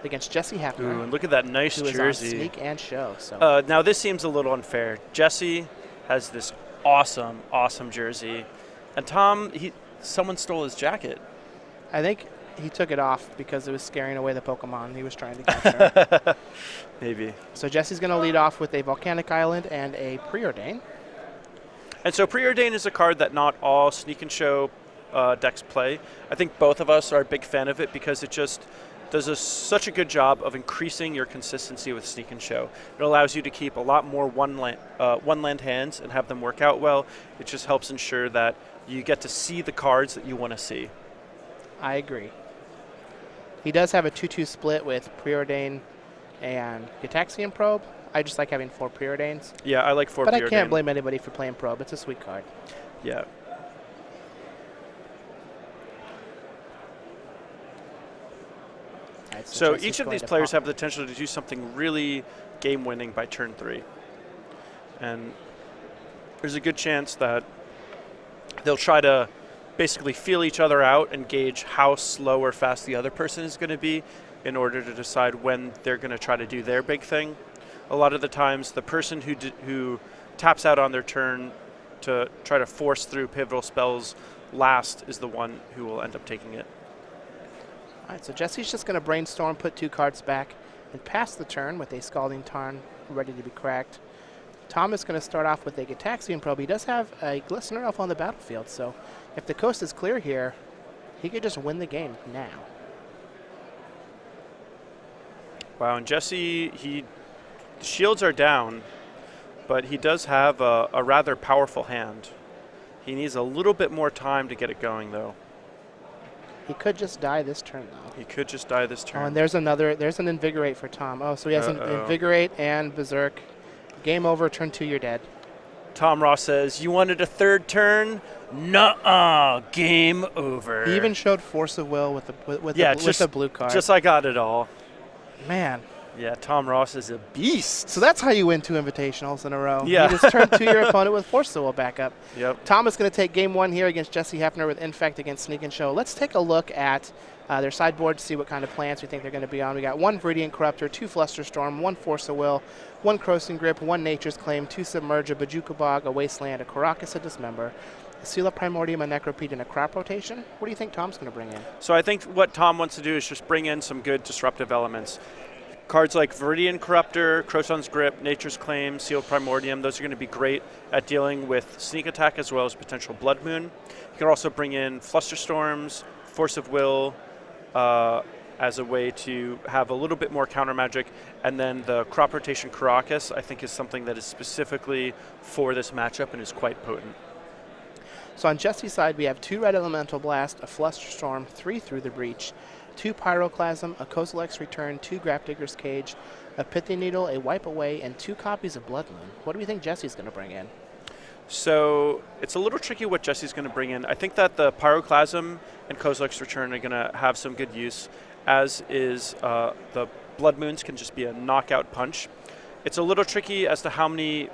against Jessy Hefner. Ooh, and look at that nice who jersey. is on Sneak and Show. So Now this seems a little unfair. Jessy has this awesome, awesome jersey, and Tom, someone stole his jacket. I think he took it off because it was scaring away the Pokemon he was trying to capture. Maybe. So Jesse's going to lead off with a Volcanic Island and a Preordain. And so Preordain is a card that not all Sneak and Show decks play. I think both of us are a big fan of it because it just does such a good job of increasing your consistency with Sneak and Show. It allows you to keep a lot more one land hands and have them work out well. It just helps ensure that you get to see the cards that you want to see. I agree. He does have a 2-2 split with Preordain and Gitaxian Probe. I just like having 4 Preordains. Yeah, I like 4 But Preordain. I can't blame anybody for playing Probe. It's a sweet card. Yeah. Right, so Jesse's each of going these to players pop. have the potential to do something really game-winning by turn 3. And there's a good chance that they'll try to basically feel each other out and gauge how slow or fast the other person is going to be in order to decide when they're going to try to do their big thing. A lot of the times, the person who taps out on their turn to try to force through pivotal spells last is the one who will end up taking it. All right, so Jesse's just going to brainstorm, put 2 cards back, and pass the turn with a Scalding Tarn ready to be cracked. Tom is going to start off with a Gitaxian Probe. He does have a Glistener Elf on the battlefield, so if the coast is clear here, he could just win the game now. Wow, and Jessy, the shields are down, but he does have a rather powerful hand. He needs a little bit more time to get it going, though. He could just die this turn, though. He could just die this turn. Oh, and there's an Invigorate for Tom. Oh, so he has an Invigorate and Berserk. Game over, turn 2, you're dead. Tom Ross says, you wanted a 3rd turn? Nuh-uh, game over. He even showed Force of Will with the blue card. Just I got it all. Man. Yeah, Tom Ross is a beast. So that's how you win 2 invitationals in a row. Yeah. You just turn 2 your opponent with Force of Will back up. Yep. Tom is going to take game 1 here against Jessy Hefner with Infect against Sneak and Show. Let's take a look at their sideboard to see what kind of plans we think they're going to be on. We got 1 Viridian Corruptor, 2 Flusterstorm, 1 Force of Will, 1 Crossing Grip, 1 Nature's Claim, 2 Submerge, a Bajuka Bog, a Wasteland, a Karakas, a Dismember, a Seal of Primordium, a Necropede, and a Crop Rotation. What do you think Tom's going to bring in? So I think what Tom wants to do is just bring in some good disruptive elements. Cards like Viridian Corruptor, Croson's Grip, Nature's Claim, Seal of Primordium, those are going to be great at dealing with sneak attack as well as potential Blood Moon. You can also bring in Flusterstorms, Force of Will, as a way to have a little bit more counter magic. And then the Crop Rotation Karakas, I think, is something that is specifically for this matchup and is quite potent. So on Jesse's side, we have 2 Red Elemental Blast, a Flusterstorm, 3 Through the Breach, 2 Pyroclasm, a Kozilek's Return, 2 Grafdigger's Cage, a Pithy Needle, a Wipe Away, and 2 copies of Blood Moon. What do we think Jesse's going to bring in? So it's a little tricky what Jesse's going to bring in. I think that the Pyroclasm and Kozilek's Return are going to have some good use, as is the Blood Moons can just be a knockout punch. It's a little tricky as to how many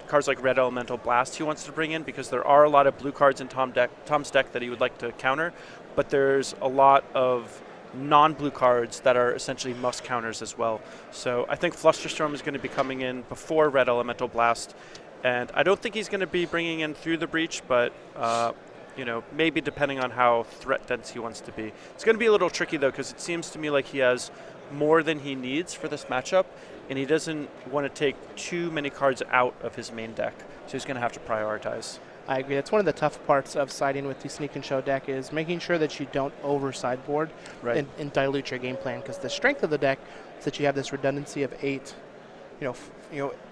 cards like Red Elemental Blast he wants to bring in, because there are a lot of blue cards in Tom's deck that he would like to counter, but there's a lot of non-blue cards that are essentially must counters as well. So I think Flusterstorm is going to be coming in before Red Elemental Blast, and I don't think he's going to be bringing in Through the Breach, but maybe depending on how threat dense he wants to be. It's going to be a little tricky though, because it seems to me like he has more than he needs for this matchup, and he doesn't want to take too many cards out of his main deck, so he's going to have to prioritize. I agree. That's one of the tough parts of siding with the Sneak and Show deck, is making sure that you don't over sideboard and dilute your game plan, because the strength of the deck is that you have this redundancy of 8,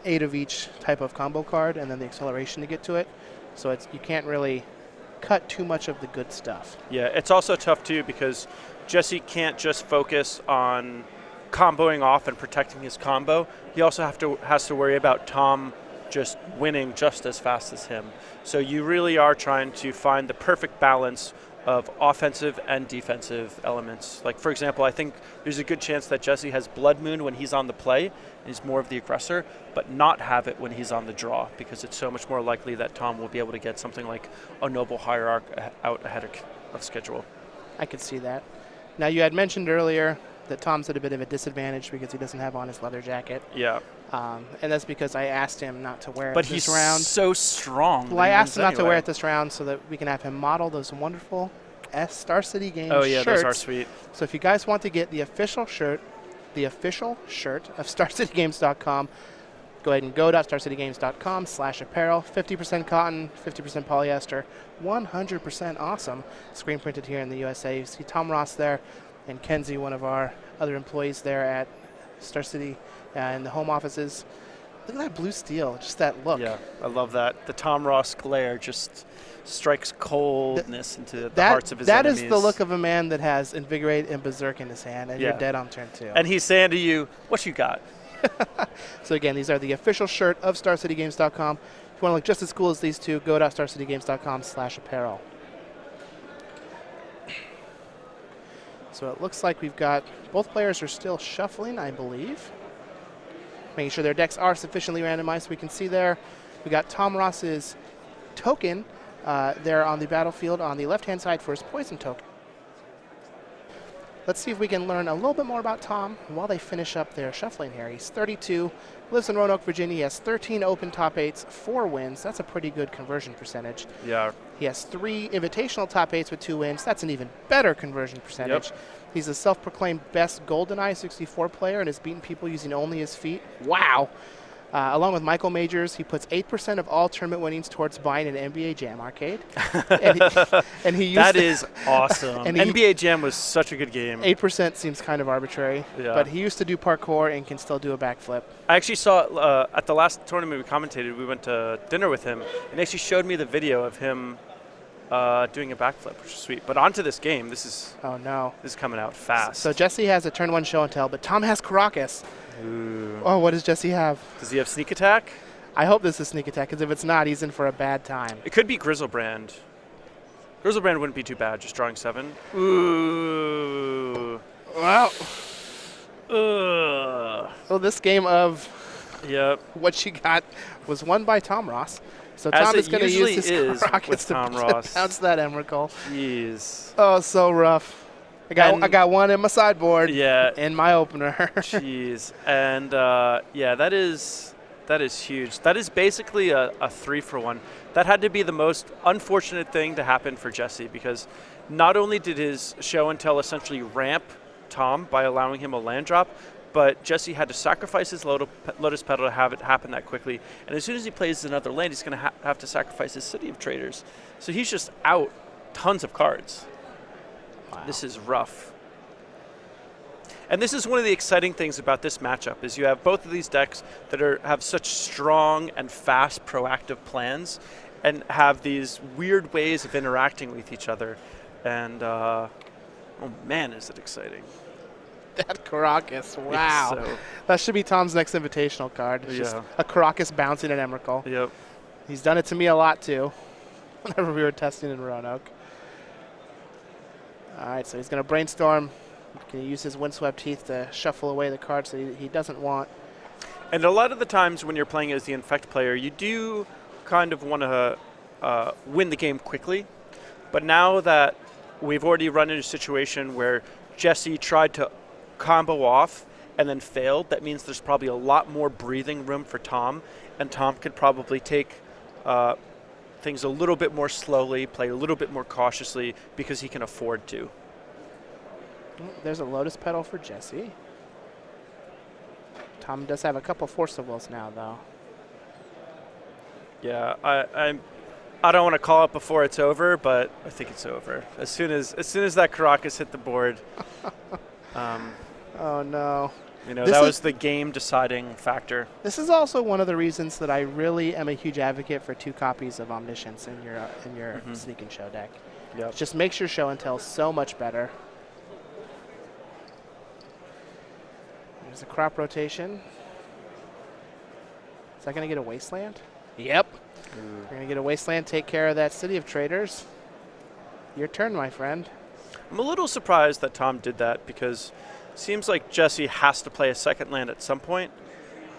8 of each type of combo card, and then the acceleration to get to it. So you can't really cut too much of the good stuff. Yeah, it's also tough too, because Jessy can't just focus on comboing off and protecting his combo. He also has to worry about Tom just winning just as fast as him. So you really are trying to find the perfect balance of offensive and defensive elements. Like, for example, I think there's a good chance that Jessy has Blood Moon when he's on the play, and he's more of the aggressor, but not have it when he's on the draw, because it's so much more likely that Tom will be able to get something like a Noble Hierarch out ahead of schedule. I could see that. Now, you had mentioned earlier that Tom's at a bit of a disadvantage because he doesn't have on his leather jacket. Yeah. And that's because I asked him not to wear it But this he's round. so strong. Well, I asked him not to wear it this round so that we can have him model those wonderful Star City Games Oh, yeah, shirts. those are sweet. So if you guys want to get the official shirt of StarCityGames.com, go ahead and go.StarCityGames.com/apparel. 50% cotton, 50% polyester, 100% awesome. Screen printed here in the USA. You see Tom Ross there and Kenzie, one of our other employees there at Star City in the home offices. Look at that blue steel, just that look. Yeah, I love that. The Tom Ross glare just strikes coldness into the hearts of his enemies. That is the look of a man that has Invigorate and Berserk in his hand, and you're dead on turn 2. And he's saying to you, what you got? So again, these are the official shirt of StarCityGames.com. If you want to look just as cool as these two, go to StarCityGames.com/apparel. So it looks like we've got both players are still shuffling, I believe. Making sure their decks are sufficiently randomized. We can see there we got Tom Ross's token there on the battlefield on the left-hand side for his poison token. Let's see if we can learn a little bit more about Tom while they finish up their shuffling here. He's 32, lives in Roanoke, Virginia. He has 13 open top 8s, 4 wins. That's a pretty good conversion percentage. Yeah. He has 3 invitational top 8s with 2 wins. That's an even better conversion percentage. Yep. He's a self-proclaimed best GoldenEye 64 player and has beaten people using only his feet. Wow. Along with Michael Majors, he puts 8% of all tournament winnings towards buying an NBA Jam arcade. and he used that is awesome. And NBA Jam was such a good game. 8% seems kind of arbitrary, but he used to do parkour and can still do a backflip. I actually saw at the last tournament we commentated, we went to dinner with him, and he actually showed me the video of him doing a backflip, which is sweet. But onto this game, this is coming out fast. So Jessy has a turn 1 show and tell, but Tom has Caracas. Ooh. Oh, what does Jessy have? Does he have sneak attack? I hope this is sneak attack, because if it's not, he's in for a bad time. It could be Grizzlebrand. Grizzlebrand wouldn't be too bad, just drawing 7. Ooh. Well. Ugh. So this game of what she got was won by Tom Ross. So Tom is going to use his Caracas to bounce that Emrakul. Jeez. Oh, so rough. I got one in my sideboard. Yeah. In my opener. Jeez. And that is huge. That is basically a 3-for-1. That had to be the most unfortunate thing to happen for Jessy, because not only did his show and tell essentially ramp Tom by allowing him a land drop, but Jessy had to sacrifice his Lotus Petal to have it happen that quickly. And as soon as he plays another land, he's going to have to sacrifice his City of Traders. So he's just out tons of cards. Wow. This is rough. And this is one of the exciting things about this matchup, is you have both of these decks that have such strong and fast proactive plans and have these weird ways of interacting with each other. And, oh man, is it exciting. That Caracas, wow. So that should be Tom's next invitational card. It's just a Caracas bouncing an Emrakul. Yep. He's done it to me a lot, too, whenever we were testing in Roanoke. All right, so he's going to brainstorm. Can he use his windswept teeth to shuffle away the cards that he doesn't want? And a lot of the times when you're playing as the Infect player, you do kind of want to win the game quickly. But now that we've already run into a situation where Jessy tried to combo off and then failed, that means there's probably a lot more breathing room for Tom, and Tom could probably take things a little bit more slowly, play a little bit more cautiously, because he can afford to. There's a Lotus Petal for Jessy. Tom does have a couple Force of Wills now, though. Yeah, I don't want to call it before it's over, but I think it's over. As soon as that Caracas hit the board. Oh no. You know, that was the game-deciding factor. This is also one of the reasons that I really am a huge advocate for 2 copies of Omniscience in your Sneak and Show deck. Yep. It just makes your show and tell so much better. There's a crop rotation. Is that going to get a Wasteland? Yep. You're going to get a Wasteland, take care of that City of Traders. Your turn, my friend. I'm a little surprised that Tom did that, because it seems like Jessy has to play a second land at some point.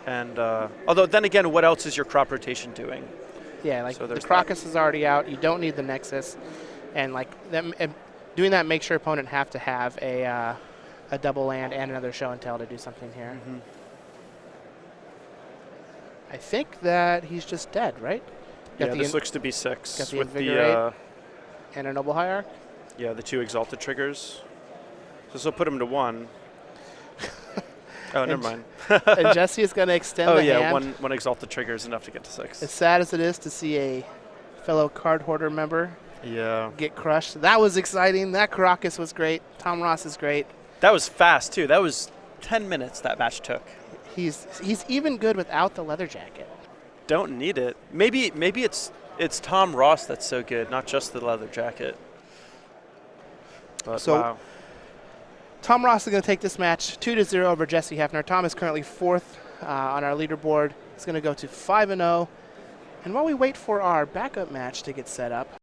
And although then again, what else is your crop rotation doing? Yeah, like so the Crocus is already out. You don't need the Nexus. And like doing that makes your opponent have to have a a double land and another show and tell to do something here. Mm-hmm. I think that he's just dead, right? Yeah, this looks to be 6 got the with Invigorate and a Noble Hierarch. Yeah, the 2 Exalted triggers. So this will put him to 1. Oh, never mind. And Jessy is going to extend the hand. one Exalted trigger is enough to get to 6. As sad as it is to see a fellow card hoarder member get crushed. That was exciting. That Caracas was great. Tom Ross is great. That was fast, too. That was 10 minutes that match took. He's even good without the leather jacket. Don't need it. Maybe it's Tom Ross that's so good, not just the leather jacket. But so wow. Tom Ross is going to take this match 2-0 over Jessy Hefner. Tom is currently 4th on our leaderboard. He's going to go to 5-0. And while we wait for our backup match to get set up,